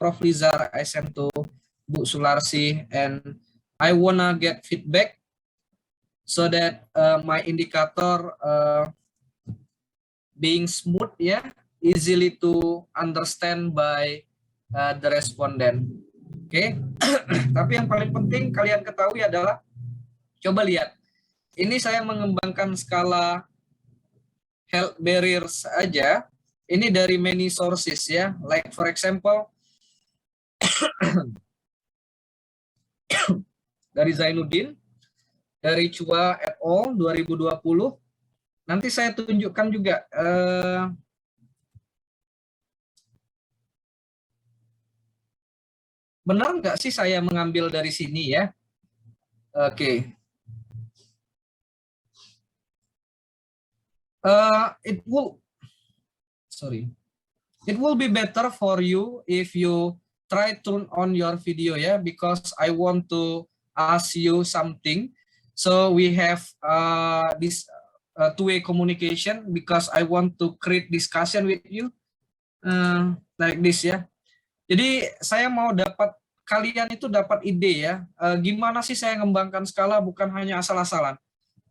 Prof. Lizar, I send to Bu Sularsi, and I wanna get feedback so that my indicator being smooth, ya, easily to understand by the respondent. Oke. Tapi yang paling penting kalian ketahui adalah, coba lihat, ini saya mengembangkan skala health barriers aja. Ini dari many sources, ya, like for example dari Zainuddin, dari Chua et al. 2020. Nanti saya tunjukkan juga benar nggak sih saya mengambil dari sini, ya. Oke. It will be better for you if you try turn on your video, ya, because I want to ask you something. So we have this two-way communication because I want to create discussion with you like this, ya. Jadi saya mau kalian itu dapat ide, ya, gimana sih saya mengembangkan skala bukan hanya asal-asalan.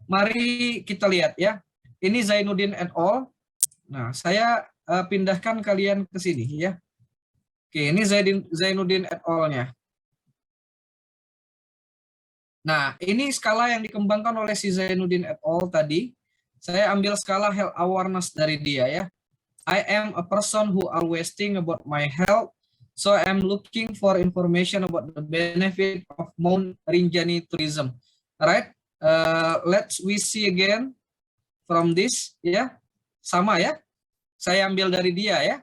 Mari kita lihat, ya. Ini Zainuddin et al. Nah, saya pindahkan kalian ke sini, ya. Oke, ini Zainuddin et al.-nya. Nah, ini skala yang dikembangkan oleh si Zainuddin et al. Tadi. Saya ambil skala health awareness dari dia, ya. I am a person who always think about my health, so I'm looking for information about the benefit of Mount Rinjani tourism. Alright, we see again from this, ya. Sama, ya. Saya ambil dari dia, ya.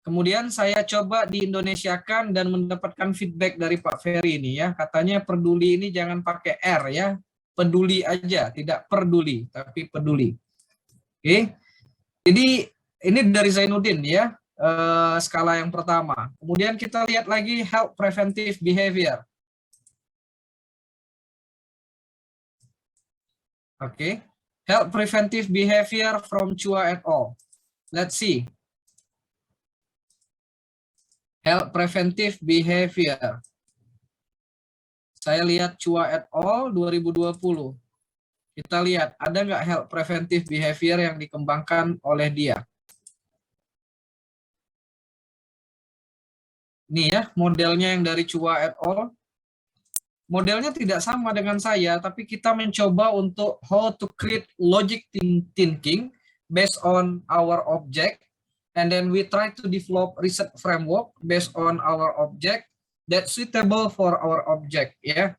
Kemudian saya coba diindonesiakan dan mendapatkan feedback dari Pak Ferry ini, ya. Katanya peduli ini jangan pakai R, ya. Peduli aja, tidak peduli, tapi peduli. Oke. Jadi ini dari Zainuddin, ya. Skala yang pertama. Kemudian kita lihat lagi health preventive behavior. Oke. Health preventive behavior from Chua et al. Let's see. Health preventive behavior. Saya lihat Chua et al. 2020. Kita lihat, ada nggak health preventive behavior yang dikembangkan oleh dia? Ini, ya, modelnya yang dari Chua et al. Modelnya tidak sama dengan saya, tapi kita mencoba untuk how to create logic thinking based on our object, and then we try to develop research framework based on our object that's suitable for our object, ya.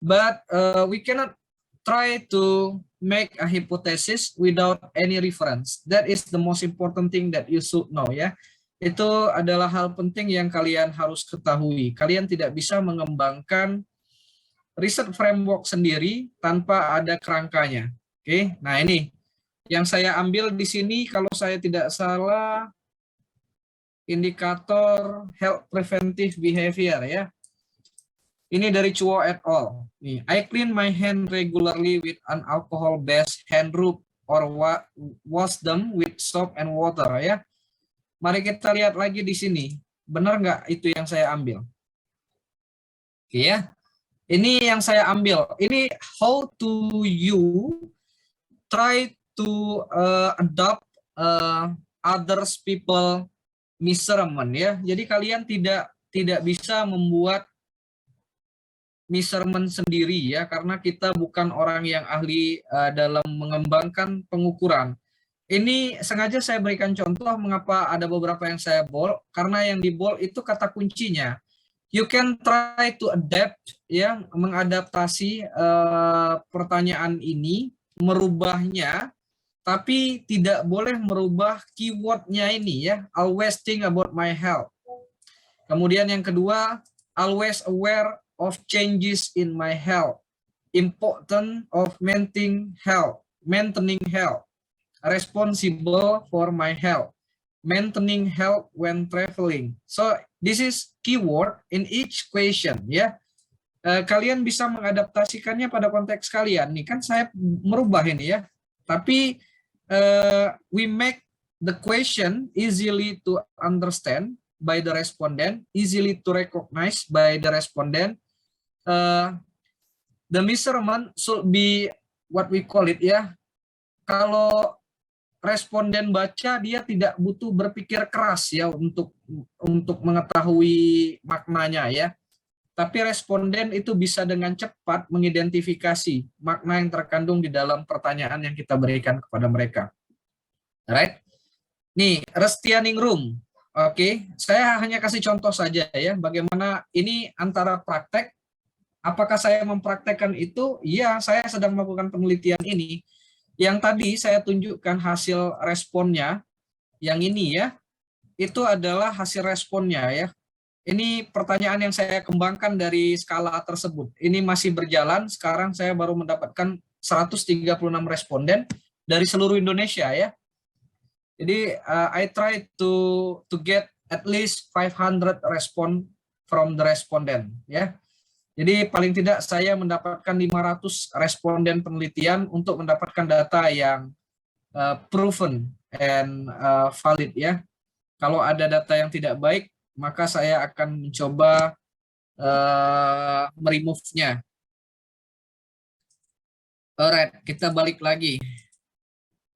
But we cannot try to make a hypothesis without any reference. That is the most important thing that you should know, ya. Itu adalah hal penting yang kalian harus ketahui. Kalian tidak bisa mengembangkan research framework sendiri tanpa ada kerangkanya. Oke, nah ini yang saya ambil di sini, kalau saya tidak salah, indikator health preventive behavior, ya. Ini dari Chua et al. Nih, I clean my hand regularly with an alcohol-based hand rub or wash them with soap and water, ya. Mari kita lihat lagi di sini, benar nggak itu yang saya ambil? Oke, ya. Ini yang saya ambil. Ini how to you try to adopt others people measurement, ya. Jadi kalian tidak bisa membuat measurement sendiri, ya, karena kita bukan orang yang ahli dalam mengembangkan pengukuran. Ini sengaja saya berikan contoh mengapa ada beberapa yang saya bold, karena yang di bold itu kata kuncinya. You can try to adapt, ya, mengadaptasi pertanyaan ini, merubahnya, tapi tidak boleh merubah keywordnya ini, ya. Always think about my health. Kemudian yang kedua, always aware of changes in my health. Important of maintaining health. Responsible for my health. Maintaining health when traveling. So this is keyword in each question, ya. Kalian bisa mengadaptasikannya pada konteks kalian. Nih kan saya merubah ini, ya. Tapi we make the question easily to understand by the respondent, easily to recognize by the respondent. The measurement should be what we call it ya. Kalau responden baca, dia tidak butuh berpikir keras ya untuk mengetahui maknanya ya. Tapi responden itu bisa dengan cepat mengidentifikasi makna yang terkandung di dalam pertanyaan yang kita berikan kepada mereka. Alright? Nih, Restianingrum. Oke, saya hanya kasih contoh saja ya, bagaimana ini antara praktek. Apakah saya mempraktekkan itu? Iya, saya sedang melakukan penelitian ini. Yang tadi saya tunjukkan hasil responnya, yang ini ya, itu adalah hasil responnya ya. Ini pertanyaan yang saya kembangkan dari skala tersebut. Ini masih berjalan, sekarang saya baru mendapatkan 136 responden dari seluruh Indonesia ya. Jadi I try to get at least 500 respond from the respondent ya. Jadi paling tidak saya mendapatkan 500 responden penelitian untuk mendapatkan data yang proven and valid ya. Kalau ada data yang tidak baik, maka saya akan mencoba meremove-nya. Alright, kita balik lagi.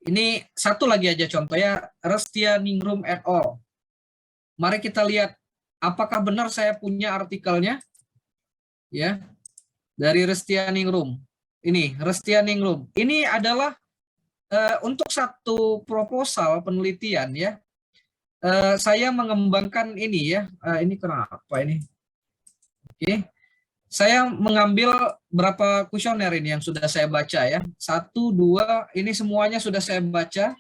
Ini satu lagi aja contoh ya, Restianingrum et al. Mari kita lihat apakah benar saya punya artikelnya. Ya, dari Restianingrum. Ini Restianingrum. Ini adalah untuk satu proposal penelitian ya. Saya mengembangkan ini ya. Ini kenapa ini? Oke. Saya mengambil berapa kuesioner ini yang sudah saya baca ya. 1, 2, ini semuanya sudah saya baca.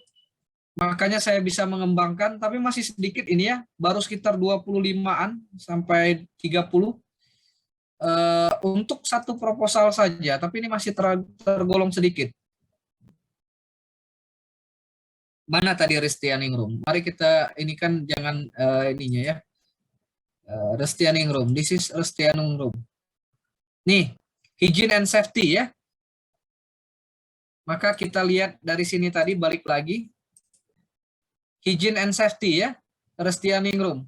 Makanya saya bisa mengembangkan, tapi masih sedikit ini ya. Baru sekitar 25-an sampai 30. Untuk satu proposal saja, tapi ini masih tergolong sedikit. Mana tadi Restianingrum? Mari kita, ini kan jangan ininya ya. Restianingrum, this is Restianingrum. Nih, hygiene and safety ya. Maka kita lihat dari sini tadi, balik lagi. Hygiene and safety ya, Restianingrum.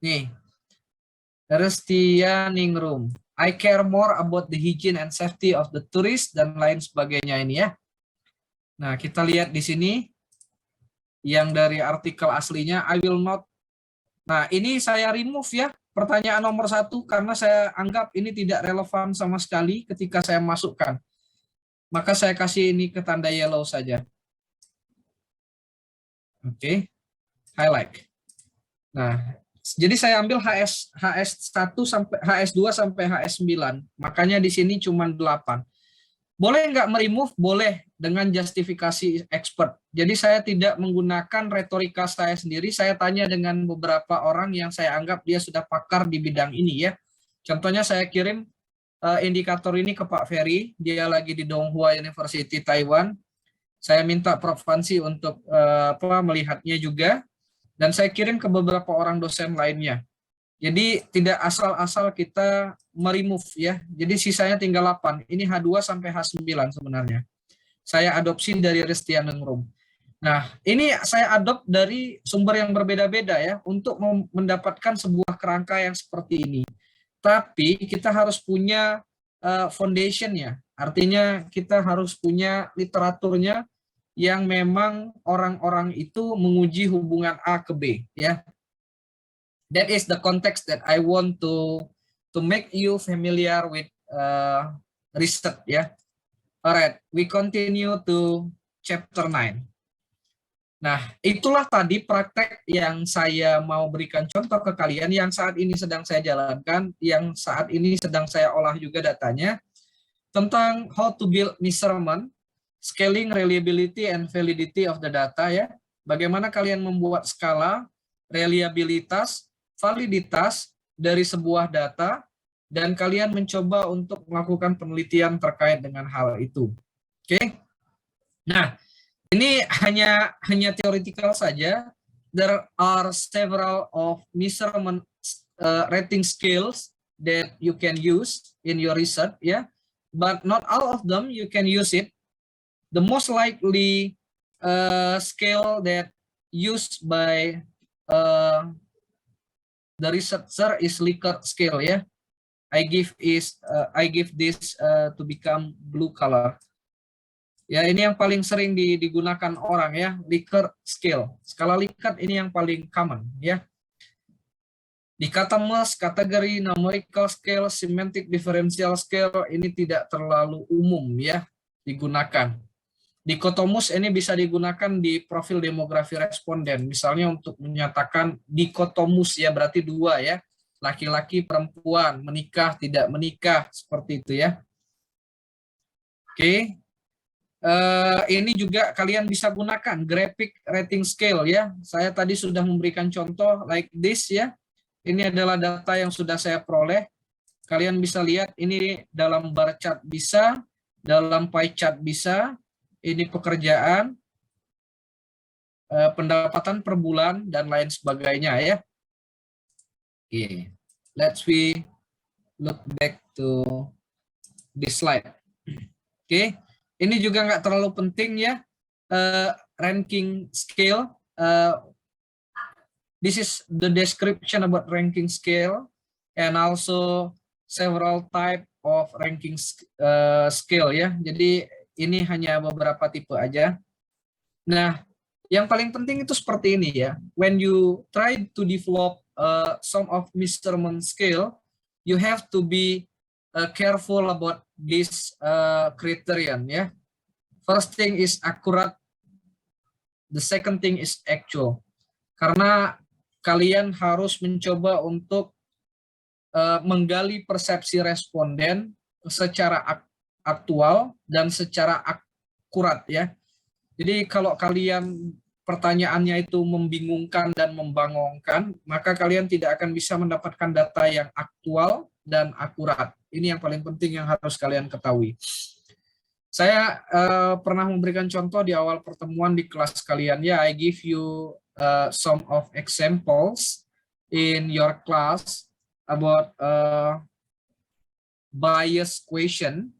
Nih, Restianingrum. I care more about the hygiene and safety of the tourists dan lain sebagainya ini ya. Nah, kita lihat di sini yang dari artikel aslinya, I will not. Nah, ini saya remove ya, pertanyaan nomor 1 karena saya anggap ini tidak relevan sama sekali ketika saya masukkan. Maka saya kasih ini ke tanda yellow saja. Oke, highlight. Nah, jadi saya ambil HS1 sampai HS2 sampai HS9. Makanya di sini cuma 8. Boleh nggak meremove? Boleh dengan justifikasi expert. Jadi saya tidak menggunakan retorika saya sendiri. Saya tanya dengan beberapa orang yang saya anggap dia sudah pakar di bidang ini ya. Contohnya saya kirim indikator ini ke Pak Ferry. Dia lagi di Donghua University Taiwan. Saya minta Prof. Fancy untuk melihatnya juga. Dan saya kirim ke beberapa orang dosen lainnya. Jadi tidak asal-asal kita meremove ya. Jadi sisanya tinggal 8. Ini H2 sampai H9 sebenarnya. Saya adopsi dari Restianingrum. Nah, ini saya adopt dari sumber yang berbeda-beda ya untuk mendapatkan sebuah kerangka yang seperti ini. Tapi kita harus punya foundation-nya. Artinya kita harus punya literaturnya yang memang orang-orang itu menguji hubungan A ke B ya. That is the context that I want to make you familiar with research ya. Alright, we continue to chapter 9. Nah, itulah tadi praktek yang saya mau berikan contoh ke kalian yang saat ini sedang saya jalankan, yang saat ini sedang saya olah juga datanya tentang how to build measurement, scaling, reliability, and validity of the data ya. Bagaimana kalian membuat skala, reliabilitas, validitas dari sebuah data, dan kalian mencoba untuk melakukan penelitian terkait dengan hal itu. Oke. Nah, ini hanya theoretical saja. There are several of measurement rating scales that you can use in your research ya. But not all of them you can use it. The most likely scale that used by the researcher is Likert scale ya. I give this to become blue color. Ya, ini yang paling sering digunakan orang ya, Likert scale. Skala Likert ini yang paling common ya. Dichotomous, kategori, numerical scale, semantic differential scale ini tidak terlalu umum ya digunakan. Dikotomus ini bisa digunakan di profil demografi responden, misalnya untuk menyatakan dikotomus ya, berarti dua ya, laki-laki perempuan, menikah tidak menikah, seperti itu ya. Oke. Ini juga kalian bisa gunakan graphic rating scale ya. Saya tadi sudah memberikan contoh like this ya. Ini adalah data yang sudah saya peroleh. Kalian bisa lihat ini dalam bar chart bisa, dalam pie chart bisa. Ini pekerjaan, pendapatan per bulan dan lain sebagainya ya. Oke, let's we look back to this slide. Oke, ini juga nggak terlalu penting ya, ranking scale. This is the description about ranking scale and also several type of ranking scale ya. Jadi ini hanya beberapa tipe aja. Nah, yang paling penting itu seperti ini ya. When you try to develop some of measurement scale, you have to be careful about this criterion ya. First thing is accurate. The second thing is actual. Karena kalian harus mencoba untuk menggali persepsi responden secara aktual dan secara akurat ya. Jadi kalau kalian pertanyaannya itu membingungkan dan membangongkan, maka kalian tidak akan bisa mendapatkan data yang aktual dan akurat. Ini yang paling penting yang harus kalian ketahui. Saya pernah memberikan contoh di awal pertemuan di kelas kalian ya. I give you some of examples in your class about bias question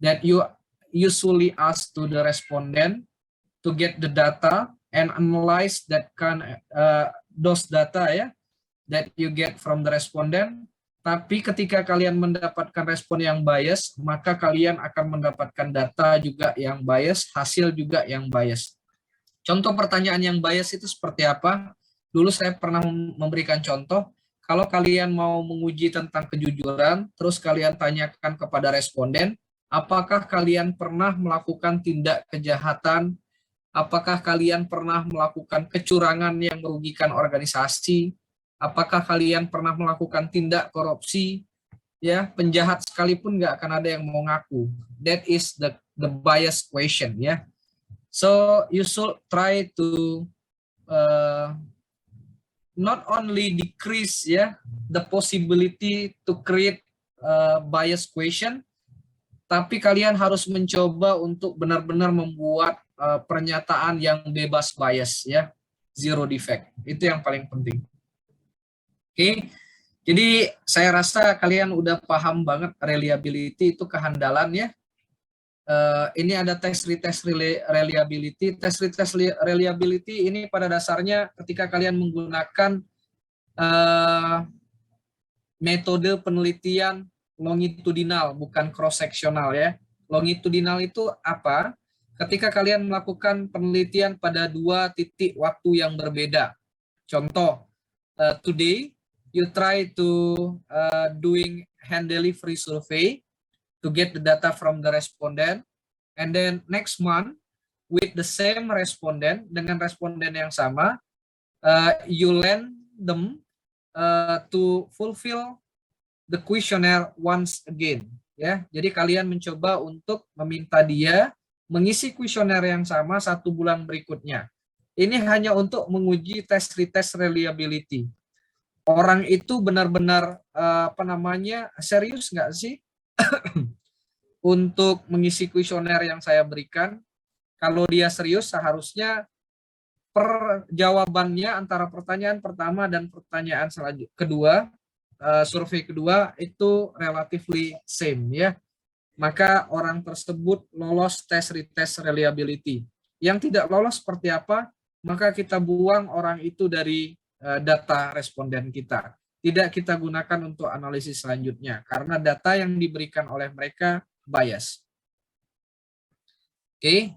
that you usually ask to the respondent to get the data and analyze that those data ya that you get from the respondent. Tapi ketika kalian mendapatkan respon yang bias, maka kalian akan mendapatkan data juga yang bias, hasil juga yang bias. Contoh pertanyaan yang bias itu seperti apa? Dulu saya pernah memberikan contoh, kalau kalian mau menguji tentang kejujuran, terus kalian tanyakan kepada responden, apakah kalian pernah melakukan tindak kejahatan? Apakah kalian pernah melakukan kecurangan yang merugikan organisasi? Apakah kalian pernah melakukan tindak korupsi? Ya, penjahat sekalipun nggak akan ada yang mau ngaku. That is the bias question ya. So you should try to not only decrease ya the possibility to create bias question, tapi kalian harus mencoba untuk benar-benar membuat pernyataan yang bebas bias ya, zero defect. Itu yang paling penting. Oke, jadi saya rasa kalian udah paham banget reliability itu kehandalan ya. Ini ada tes retest reliability. Tes retest reliability ini pada dasarnya ketika kalian menggunakan metode penelitian longitudinal, bukan cross-sectional ya. Longitudinal itu apa? Ketika kalian melakukan penelitian pada dua titik waktu yang berbeda. Contoh, today you try to doing hand delivery survey to get the data from the respondent, and then next month with the same respondent dengan responden yang sama, you lend them to fulfill the questionnaire once again. Ya, jadi kalian mencoba untuk meminta dia mengisi kuesioner yang sama 1 bulan berikutnya. Ini hanya untuk menguji tes retest reliability. Orang itu benar-benar serius nggak sih untuk mengisi kuesioner yang saya berikan. Kalau dia serius, seharusnya jawabannya antara pertanyaan pertama dan pertanyaan kedua, survei kedua itu relatively same ya. Maka orang tersebut lolos tes retest reliability. Yang tidak lolos seperti apa? Maka kita buang orang itu dari data responden kita. tidak kita gunakan untuk analisis selanjutnya karena data yang diberikan oleh mereka bias. Oke.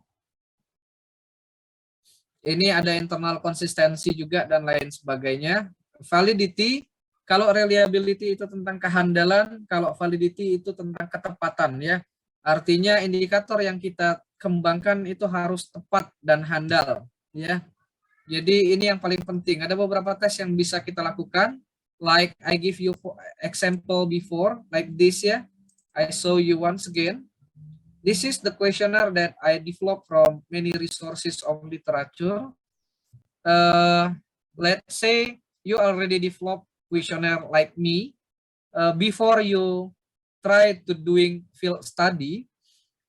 Ini ada internal konsistensi juga dan lain sebagainya. Validity, kalau reliability itu tentang kehandalan, kalau validity itu tentang ketepatan ya. Artinya indikator yang kita kembangkan itu harus tepat dan handal ya. Jadi ini yang paling penting. Ada beberapa tes yang bisa kita lakukan. Like I give you example before, like this ya. I show you once again. This is the questionnaire that I developed from many resources of literature. Let's say you already develop questionnaire like me. Before you try to doing field study,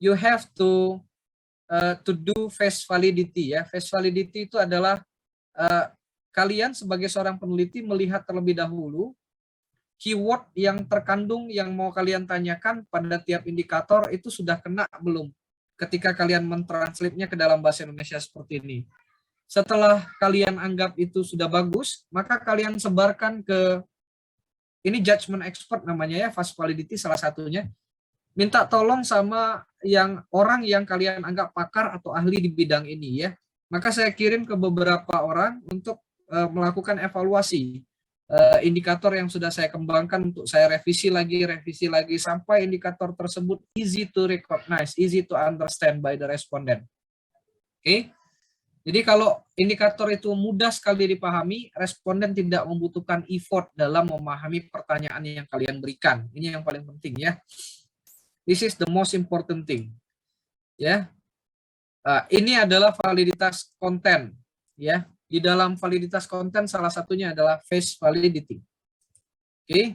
you have to do face validity ya. Face validity itu adalah kalian sebagai seorang peneliti melihat terlebih dahulu keyword yang terkandung yang mau kalian tanyakan pada tiap indikator itu sudah kena belum ketika kalian mentranslate-nya ke dalam bahasa Indonesia seperti ini. Setelah kalian anggap itu sudah bagus, maka kalian sebarkan ke, ini judgment expert namanya ya, fast validity salah satunya. Minta tolong sama orang yang kalian anggap pakar atau ahli di bidang ini ya. Maka saya kirim ke beberapa orang untuk melakukan evaluasi indikator yang sudah saya kembangkan untuk saya revisi lagi sampai indikator tersebut easy to recognize, easy to understand by the respondent. Oke. Jadi kalau indikator itu mudah sekali dipahami, responden tidak membutuhkan effort dalam memahami pertanyaan yang kalian berikan. Ini yang paling penting ya. This is the most important thing. Ya. Ini adalah validitas konten ya. Di dalam validitas konten salah satunya adalah face validity. Oke.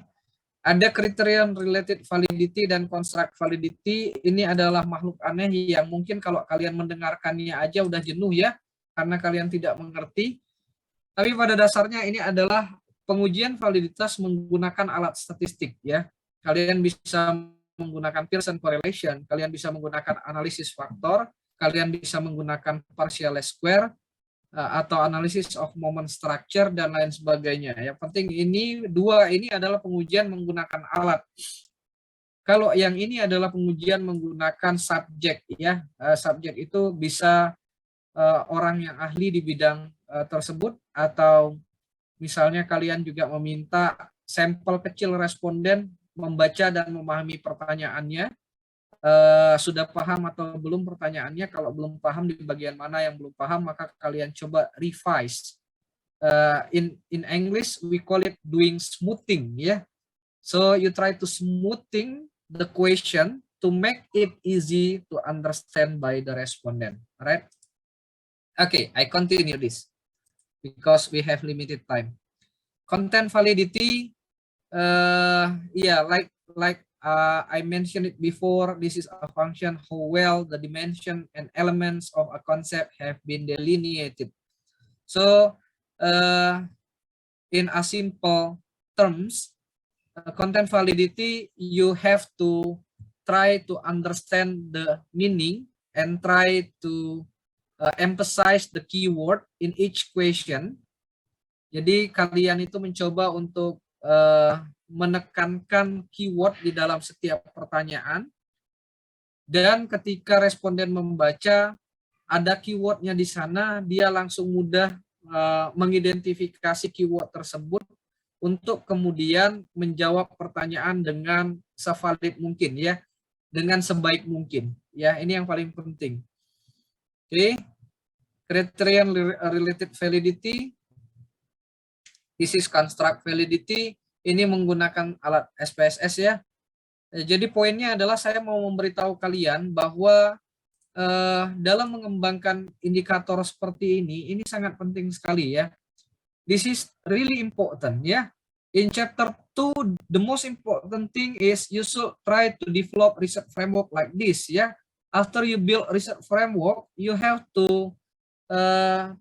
Ada kriteria related validity dan construct validity. Ini adalah makhluk aneh yang mungkin kalau kalian mendengarkannya aja udah jenuh ya, karena kalian tidak mengerti. Tapi pada dasarnya ini adalah pengujian validitas menggunakan alat statistik ya. Kalian bisa menggunakan Pearson correlation, kalian bisa menggunakan analisis faktor, kalian bisa menggunakan partial square, atau analisis of moment structure dan lain sebagainya. Yang penting ini dua ini adalah pengujian menggunakan alat. Kalau yang ini adalah pengujian menggunakan subjek ya. Subjek itu bisa orang yang ahli di bidang tersebut atau misalnya kalian juga meminta sampel kecil responden membaca dan memahami pertanyaannya. Sudah paham atau belum pertanyaannya. Kalau belum paham di bagian mana yang belum paham, maka kalian coba revise. In English we call it doing smoothing ya. So you try to smoothing the question to make it easy to understand by the respondent. Alright? Okay, I continue this because we have limited time. Content validity, like I mentioned it before, this is a function how well the dimension and elements of a concept have been delineated. So, in a simple terms, content validity, you have to try to understand the meaning and try to emphasize the keyword in each question. Jadi kalian itu mencoba untuk menekankan keyword di dalam setiap pertanyaan, dan ketika responden membaca ada keywordnya di sana, dia langsung mudah mengidentifikasi keyword tersebut untuk kemudian menjawab pertanyaan dengan sevalid mungkin ya, dengan sebaik mungkin ya. Ini yang paling penting. Oke. Criterion related validity, this is construct validity. Ini menggunakan alat SPSS ya. Jadi poinnya adalah saya mau memberitahu kalian bahwa dalam mengembangkan indikator seperti ini sangat penting sekali ya. This is really important ya. In chapter 2, the most important thing is you should try to develop research framework like this ya. After you build research framework, you have to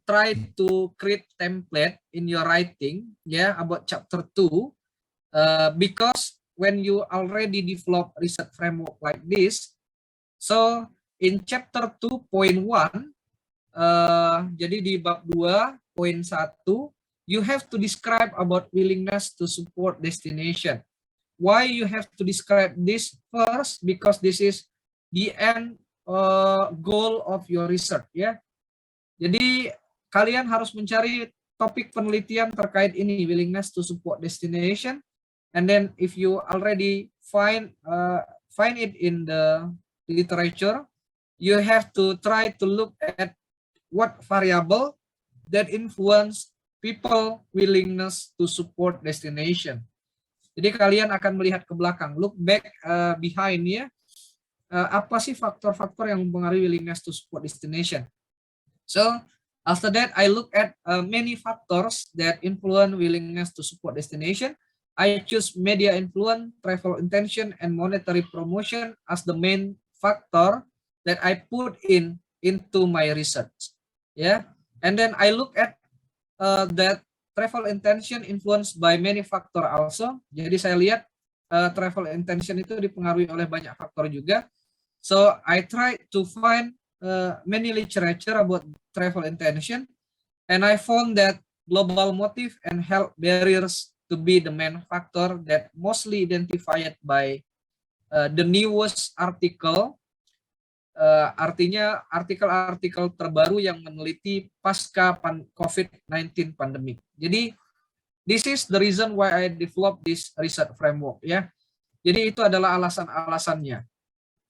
try to create template in your writing ya about chapter 2. Because when you already develop research framework like this, so in chapter 2.1, jadi di bab 2.1, you have to describe about willingness to support destination. Why you have to describe this first? Because this is the end goal of your research, ya. Jadi kalian harus mencari topik penelitian terkait ini, willingness to support destination, and then if you already find it in the literature, you have to try to look at what variable that influence people willingness to support destination. Jadi kalian akan melihat ke belakang, look back behind, ya. Apa sih faktor-faktor yang mempengaruhi willingness to support destination? So after that, I look at many factors that influence willingness to support destination. I choose media influence, travel intention, and monetary promotion as the main factor that I put into my research. Yeah, and then I look at that travel intention influenced by many factor also. Jadi saya lihat travel intention itu dipengaruhi oleh banyak faktor juga. So I try to find many literature about travel intention, and I found that global motive and health barriers to be the main factor that mostly identified by the newest article. Artinya artikel-artikel terbaru yang meneliti pasca COVID-19 pandemic. Jadi this is the reason why I developed this research framework, ya. Jadi itu adalah alasan-alasannya.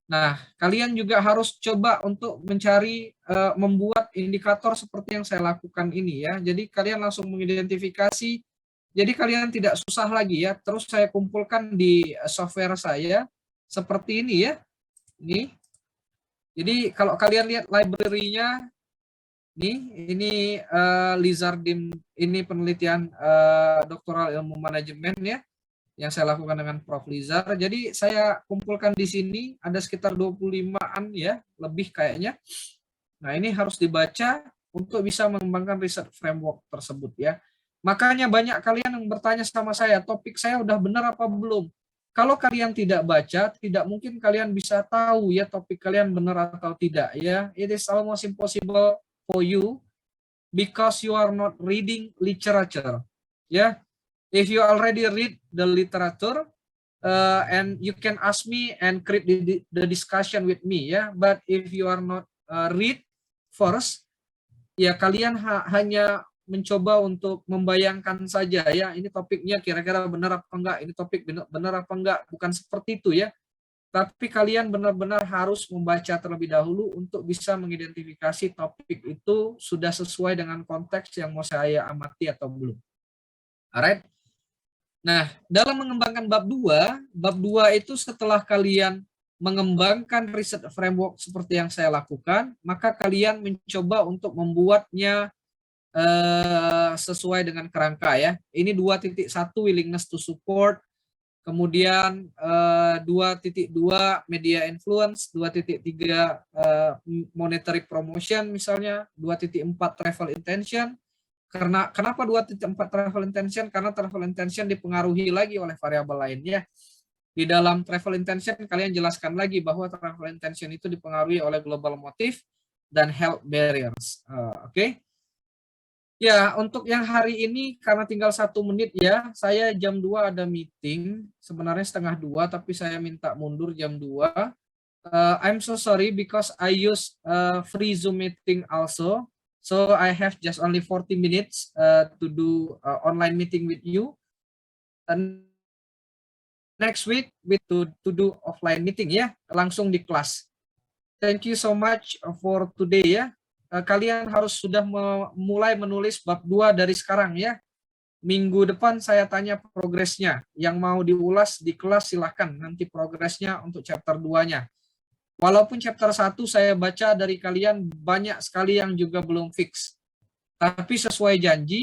Nah, kalian juga harus coba untuk mencari, membuat indikator seperti yang saya lakukan ini, ya. Jadi kalian langsung mengidentifikasi, jadi kalian tidak susah lagi, ya. Terus saya kumpulkan di software saya seperti ini, ya. Ini. Jadi kalau kalian lihat library-nya, ini Lizardim, ini penelitian doktoral ilmu manajemen, ya, yang saya lakukan dengan Prof. Lizar. Jadi saya kumpulkan di sini ada sekitar 25-an, ya, lebih kayaknya. Nah, ini harus dibaca untuk bisa mengembangkan riset framework tersebut, ya. Makanya banyak kalian yang bertanya sama saya, topik saya udah benar apa belum? Kalau kalian tidak baca, tidak mungkin kalian bisa tahu, ya, topik kalian benar atau tidak, ya. It is almost impossible for you because you are not reading literature, ya. If you already read the literature, and you can ask me and create the discussion with me, ya. But if you are not read first, ya kalian hanya mencoba untuk membayangkan saja, ya, ini topiknya kira-kira benar apa enggak, ini topik benar apa enggak, bukan seperti itu, ya. Tapi kalian benar-benar harus membaca terlebih dahulu untuk bisa mengidentifikasi topik itu sudah sesuai dengan konteks yang mau saya amati atau belum. Alright. Nah, dalam mengembangkan bab 2 itu setelah kalian mengembangkan riset framework seperti yang saya lakukan, maka kalian mencoba untuk membuatnya sesuai dengan kerangka, ya. Ini 2.1 willingness to support, kemudian 2.2 media influence, 2.3 monetary promotion misalnya, 2.4 travel intention. Kenapa 2.4 travel intention? Karena travel intention dipengaruhi lagi oleh variabel lainnya. Di dalam travel intention kalian jelaskan lagi bahwa travel intention itu dipengaruhi oleh global motive dan health barriers. Oke. Ya, untuk yang hari ini karena tinggal 1 menit, ya, saya jam 2 ada meeting, sebenarnya setengah 2 tapi saya minta mundur jam 2. I'm so sorry because I use free Zoom meeting also. So I have just only 40 minutes to do online meeting with you. And next week to do offline meeting, ya, langsung di kelas. Thank you so much for today, ya. Kalian harus sudah mulai menulis bab 2 dari sekarang, ya. Minggu depan saya tanya progresnya. Yang mau diulas di kelas silahkan, nanti progresnya untuk chapter 2-nya. Walaupun chapter 1 saya baca dari kalian banyak sekali yang juga belum fix. Tapi sesuai janji,